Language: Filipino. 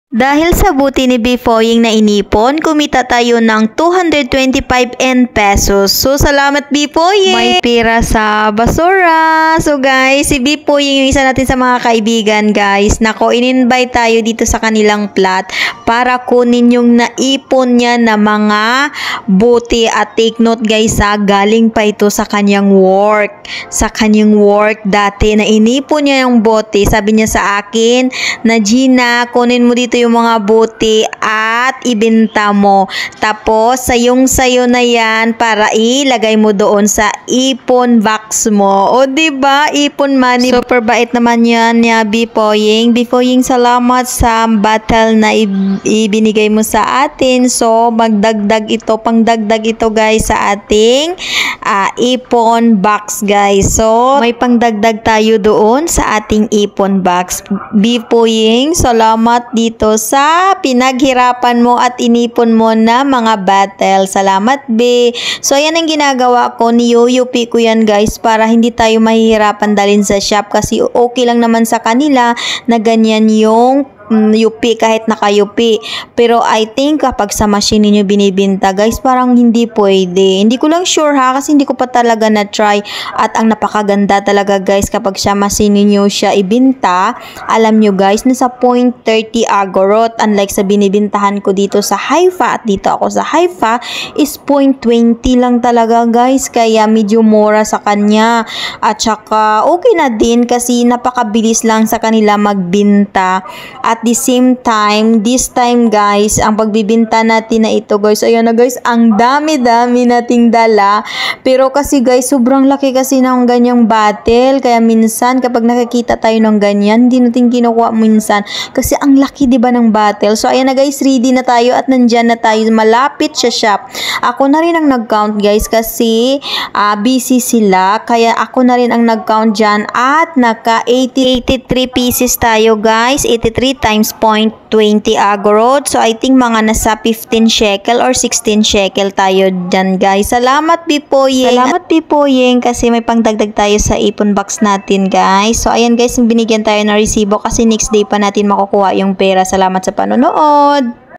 Dahil sa buti ni Bifoying na inipon, kumita tayo ng 225 pesos. So, salamat Bifoying! May pera sa basura! So, guys, si Bifoying yung isa natin sa mga kaibigan, guys. Nako, in-invite tayo dito sa kanilang plat para kunin yung naipon niya na mga buti. At take note, guys, galing pa ito sa kanyang work. Sa kanyang work dati na inipon niya yung bote. Sabi niya sa akin na, Gina, kunin mo dito yung mga buti at ibenta mo. Tapos, sayong-sayo na yan para ilagay mo doon sa ipon box mo. O, diba? Ipon money. Super bait naman yan niya, Bifoying. Bifoying, salamat sa battle na ibinigay mo sa atin. So, magdagdag ito, pangdagdag ito, guys, sa ating ipon box, guys. So, may pangdagdag tayo doon sa ating ipon box. Bifoying, salamat dito sa pinaghirapan mo at inipon mo na mga battle. Salamat, be. So, ayan ang ginagawa ko. Niyuyupi ko yan, guys, para hindi tayo mahihirapan dalhin sa shop kasi okay lang naman sa kanila na ganyan yung yupi kahit nakayupi. Pero I think kapag sa machine niyo binibinta, guys, parang hindi pwede. Hindi ko lang sure ha kasi hindi ko pa talaga na-try. At ang napakaganda talaga, guys, kapag sa machine niyo siya ibinta, alam nyo, guys, nasa 0.30 agorot. Unlike sa binibintahan ko dito sa Haifa at dito ako sa Haifa is 0.20 lang talaga, guys. Kaya medyo mura sa kanya. At saka okay na din kasi napakabilis lang sa kanila magbinta. At the same time, this time, guys, ang pagbibinta natin na ito, guys, ayan na, guys, ang dami-dami nating dala. Pero kasi, guys, sobrang laki kasi ng ganyang battle. Kaya minsan, kapag nakikita tayo ng ganyan, hindi natin kinukuha minsan. Kasi ang laki, diba, ng battle. So, ayan na, guys, ready na tayo at nandyan na tayo. Malapit sa shop. Ako na rin ang nag-count, guys, kasi busy sila. Kaya ako na rin ang nag-count dyan at naka 83 pieces tayo, guys. 83 times 0.20 agorot. So, I think mga nasa 15 shekel or 16 shekel tayo dyan, guys. Salamat, Bifoying. Salamat, Bifoying, kasi may pangdagdag tayo sa ipon box natin, guys. So, ayan, guys, binigyan tayo ng resibo kasi next day pa natin makukuha yung pera. Salamat sa panonood.